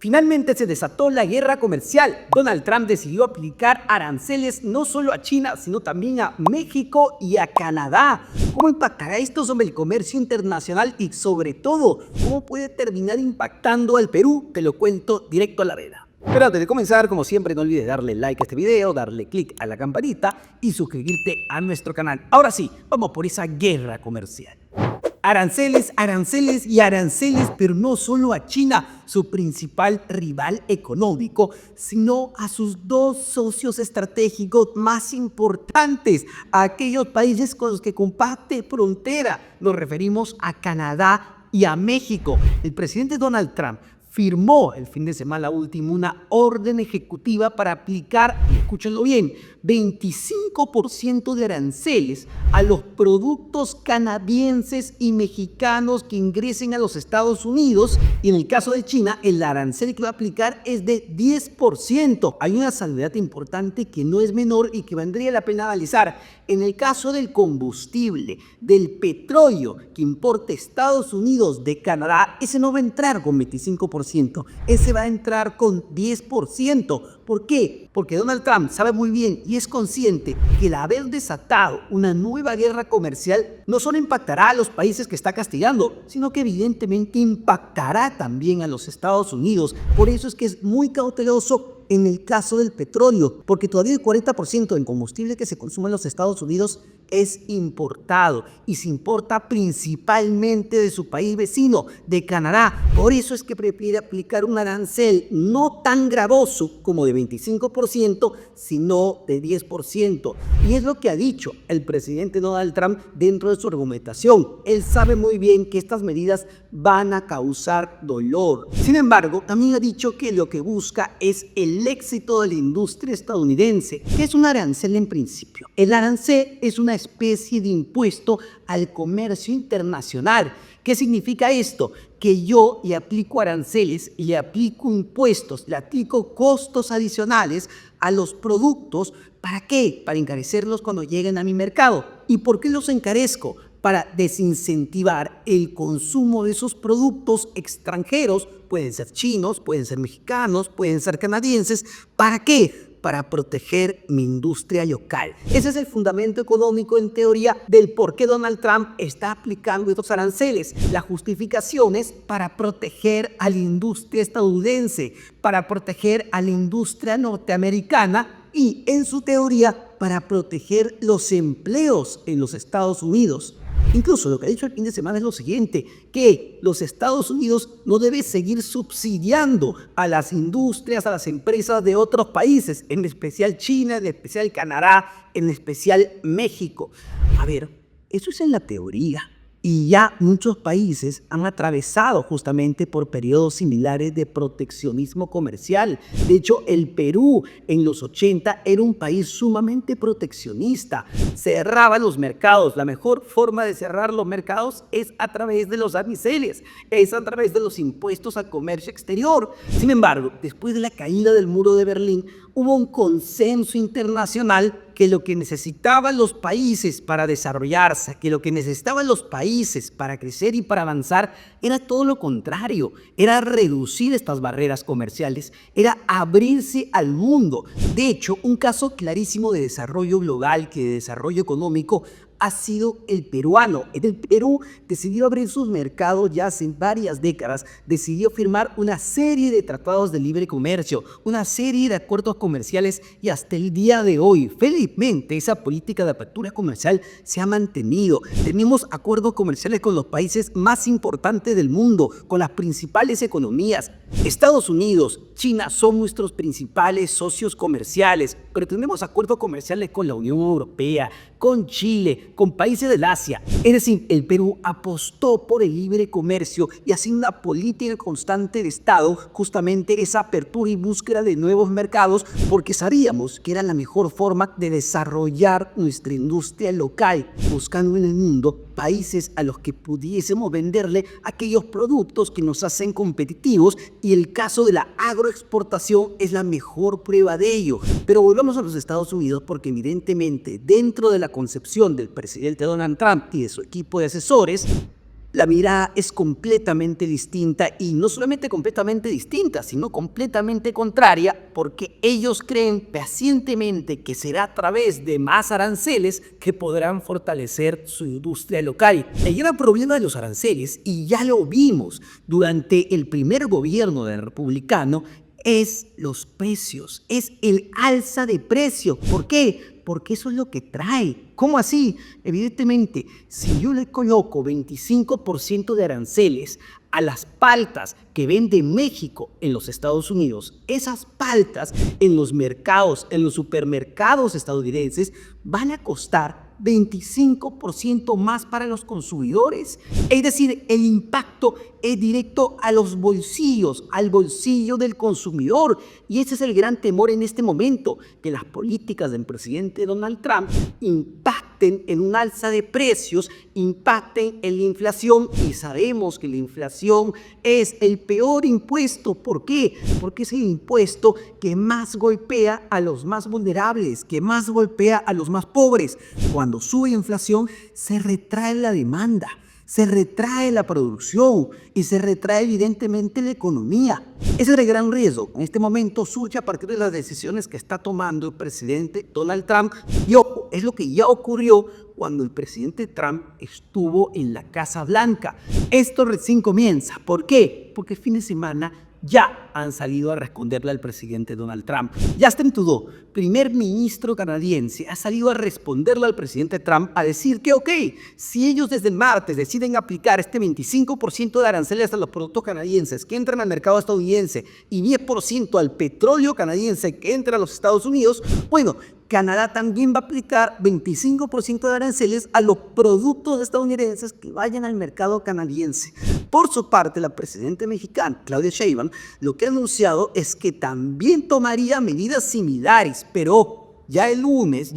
Finalmente se desató la guerra comercial. Donald Trump decidió aplicar aranceles no solo a China, sino también a México y a Canadá. ¿Cómo impactará esto sobre el comercio internacional y sobre todo, cómo puede terminar impactando al Perú? Te lo cuento directo a la vena. Pero antes de comenzar, como siempre, no olvides darle like a este video, darle click a la campanita y suscribirte a nuestro canal. Ahora sí, vamos por esa guerra comercial. Aranceles, aranceles y aranceles, pero no solo a China, su principal rival económico, sino a sus dos socios estratégicos más importantes, a aquellos países con los que comparte frontera. Nos referimos a Canadá y a México. El presidente Donald Trump firmó el fin de semana último una orden ejecutiva para aplicar, escúchenlo bien, 25% de aranceles a los productos canadienses y mexicanos que ingresen a los Estados Unidos. Y en el caso de China, el arancel que va a aplicar es de 10%. Hay una salvedad importante que no es menor y que valdría la pena analizar. En el caso del combustible, del petróleo que importa Estados Unidos de Canadá, ese no va a entrar con 25%, ese va a entrar con 10%. ¿Por qué? Porque Donald Trump sabe muy bien y es consciente que el haber desatado una nueva guerra comercial no solo impactará a los países que está castigando, sino que evidentemente impactará también a los Estados Unidos. Por eso es que es muy cauteloso en el caso del petróleo, porque todavía el 40% del combustible que se consume en los Estados Unidos es importado y se importa principalmente de su país vecino, de Canadá. Por eso es que prefiere aplicar un arancel no tan gravoso como de 25%, sino de 10%. Y es lo que ha dicho el presidente Donald Trump dentro de su argumentación. Él sabe muy bien que estas medidas van a causar dolor. Sin embargo, también ha dicho que lo que busca es el éxito de la industria estadounidense. ¿Qué es un arancel en principio? El arancel es una especie de impuesto al comercio internacional. ¿Qué significa esto? Que yo le aplico aranceles, le aplico impuestos, le aplico costos adicionales a los productos. ¿Para qué? Para encarecerlos cuando lleguen a mi mercado. ¿Y por qué los encarezco? Para desincentivar el consumo de esos productos extranjeros, pueden ser chinos, pueden ser mexicanos, pueden ser canadienses. ¿Para qué? Para proteger mi industria local. Ese es el fundamento económico en teoría del por qué Donald Trump está aplicando estos aranceles. La justificación es para proteger a la industria estadounidense, para proteger a la industria norteamericana y, en su teoría, para proteger los empleos en los Estados Unidos. Incluso lo que ha dicho el fin de semana es lo siguiente, que los Estados Unidos no deben seguir subsidiando a las industrias, a las empresas de otros países, en especial China, en especial Canadá, en especial México. A ver, eso es en la teoría. Y ya muchos países han atravesado justamente por periodos similares de proteccionismo comercial. De hecho, el Perú en los 80 era un país sumamente proteccionista. Cerraba los mercados. La mejor forma de cerrar los mercados es a través de los aranceles, es a través de los impuestos al comercio exterior. Sin embargo, después de la caída del muro de Berlín, hubo un consenso internacional que lo que necesitaban los países para desarrollarse, que lo que necesitaban los países para crecer y para avanzar era todo lo contrario, era reducir estas barreras comerciales, era abrirse al mundo. De hecho, un caso clarísimo de desarrollo global, que de desarrollo económico, ha sido el peruano. El Perú decidió abrir sus mercados ya hace varias décadas, decidió firmar una serie de tratados de libre comercio, una serie de acuerdos comerciales y hasta el día de hoy, felizmente, esa política de apertura comercial se ha mantenido. Tenemos acuerdos comerciales con los países más importantes del mundo, con las principales economías. Estados Unidos, China son nuestros principales socios comerciales, pero tenemos acuerdos comerciales con la Unión Europea, con Chile, con países del Asia. Es decir, el Perú apostó por el libre comercio y así una política constante de Estado, justamente esa apertura y búsqueda de nuevos mercados, porque sabíamos que era la mejor forma de desarrollar nuestra industria local, buscando en el mundo países a los que pudiésemos venderle aquellos productos que nos hacen competitivos, y el caso de la agroexportación es la mejor prueba de ello. Pero volvamos a los Estados Unidos, porque evidentemente dentro de la concepción del presidente Donald Trump y de su equipo de asesores, La mirada es completamente distinta y no solamente completamente distinta, sino completamente contraria porque ellos creen pacientemente que será a través de más aranceles que podrán fortalecer su industria local. El gran problema de los aranceles, y ya lo vimos durante el primer gobierno del republicano, es los precios, es el alza de precio. ¿Por qué? Porque eso es lo que trae. ¿Cómo así? Evidentemente, si yo le coloco 25% de aranceles a las paltas que vende México en los Estados Unidos, esas paltas en los mercados, en los supermercados estadounidenses, van a costar 25% más para los consumidores. Es decir, el impacto es directo a los bolsillos, al bolsillo del consumidor. Y ese es el gran temor en este momento, que las políticas del presidente Donald Trump impacten en un alza de precios, impacten en la inflación. Y sabemos que la inflación es el peor impuesto. ¿Por qué? Porque es el impuesto que más golpea a los más vulnerables, que más golpea a los más pobres. Cuando sube la inflación, se retrae la demanda, se retrae la producción y se retrae evidentemente la economía. Ese es el gran riesgo. En este momento surge a partir de las decisiones que está tomando el presidente Donald Trump. Y ojo, es lo que ya ocurrió cuando el presidente Trump estuvo en la Casa Blanca. Esto recién comienza. ¿Por qué? Porque el fin de semana ya han salido a responderle al presidente Donald Trump. Justin Trudeau, primer ministro canadiense, ha salido a responderle al presidente Trump a decir que, ok, si ellos desde el martes deciden aplicar este 25% de aranceles a los productos canadienses que entran al mercado estadounidense y 10% al petróleo canadiense que entra a los Estados Unidos, bueno, Canadá también va a aplicar 25% de aranceles a los productos estadounidenses que vayan al mercado canadiense. Por su parte, la presidenta mexicana, Claudia Sheinbaum, lo que ha anunciado es que también tomaría medidas similares, pero ya el lunes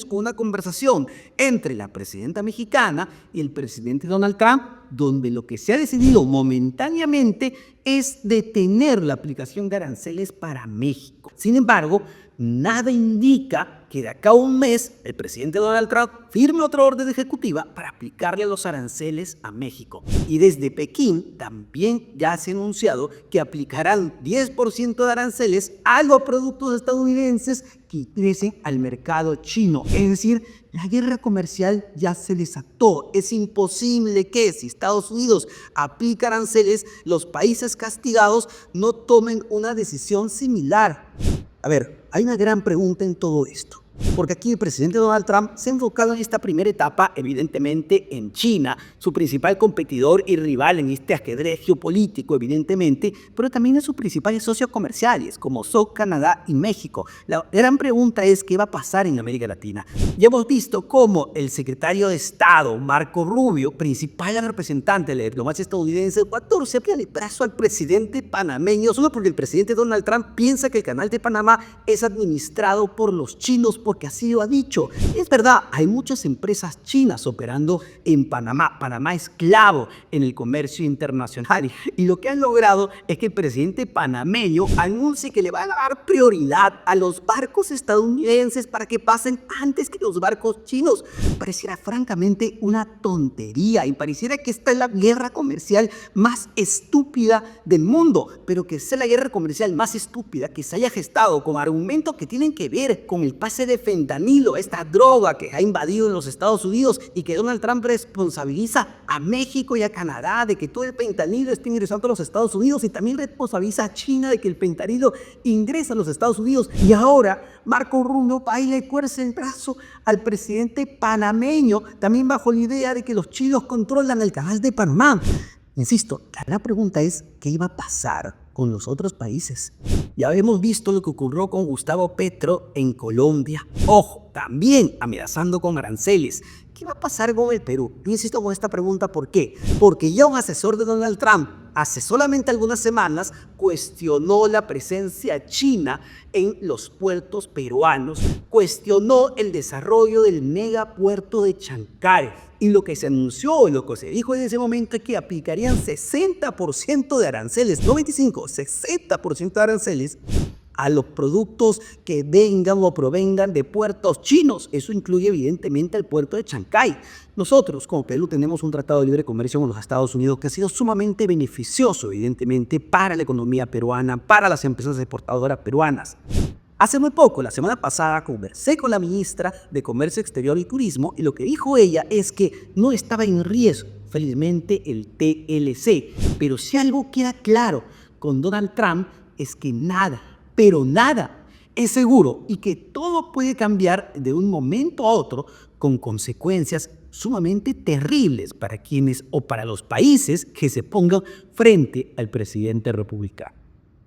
con una conversación entre la presidenta mexicana y el presidente Donald Trump, donde lo que se ha decidido momentáneamente es detener la aplicación de aranceles para México. Sin embargo, nada indica que de acá a un mes el presidente Donald Trump firme otra orden ejecutiva para aplicarle los aranceles a México. Y desde Pekín también ya se ha anunciado que aplicarán 10% de aranceles a los productos estadounidenses que ingresen al mercado chino. Es decir, la guerra comercial ya se desató. Es imposible que si Estados Unidos aplica aranceles, los países castigados no tomen una decisión similar. A ver, hay una gran pregunta en todo esto, porque aquí el presidente Donald Trump se ha enfocado en esta primera etapa, evidentemente, en China, su principal competidor y rival en este ajedrez geopolítico, evidentemente, pero también en sus principales socios comerciales, como son Canadá y México. La gran pregunta es, ¿qué va a pasar en América Latina? Ya hemos visto cómo el secretario de Estado, Marco Rubio, principal representante de la diplomacia estadounidense, Ecuador, se abre el brazo al presidente panameño, solo porque el presidente Donald Trump piensa que el canal de Panamá es administrado por los chinos, porque así lo ha dicho. Es verdad, hay muchas empresas chinas operando en Panamá. Panamá es clave en el comercio internacional y lo que han logrado es que el presidente panameño anuncie que le va a dar prioridad a los barcos estadounidenses para que pasen antes que los barcos chinos. Pareciera francamente una tontería y pareciera que esta es la guerra comercial más estúpida del mundo, pero que sea la guerra comercial más estúpida que se haya gestado con argumentos que tienen que ver con el pase de fentanilo, esta droga que ha invadido en los Estados Unidos y que Donald Trump responsabiliza a México y a Canadá de que todo el fentanilo esté ingresando a los Estados Unidos y también responsabiliza a China de que el fentanilo ingresa a los Estados Unidos. Y ahora Marco Rubio va y le cuerce el brazo al presidente panameño, también bajo la idea de que los chinos controlan el canal de Panamá. Insisto, la gran pregunta es, ¿qué iba a pasar con los otros países? Ya hemos visto lo que ocurrió con Gustavo Petro en Colombia. Ojo, también amenazando con aranceles. ¿Qué va a pasar con el Perú? Yo insisto con esta pregunta, ¿por qué? Porque ya un asesor de Donald Trump, hace solamente algunas semanas, cuestionó la presencia china en los puertos peruanos, cuestionó el desarrollo del megapuerto de Chancay. Y lo que se anunció, lo que se dijo en ese momento es que aplicarían 60% de aranceles, no 25, 60% de aranceles a los productos que vengan o provengan de puertos chinos. Eso incluye evidentemente el puerto de Chancay. Nosotros como Perú tenemos un tratado de libre comercio con los Estados Unidos que ha sido sumamente beneficioso evidentemente para la economía peruana, para las empresas exportadoras peruanas. Hace muy poco, la semana pasada, conversé con la ministra de Comercio Exterior y Turismo y lo que dijo ella es que no estaba en riesgo, felizmente, el TLC. Pero si algo queda claro con Donald Trump es que nada, pero nada, es seguro y que todo puede cambiar de un momento a otro con consecuencias sumamente terribles para quienes o para los países que se pongan frente al presidente republicano.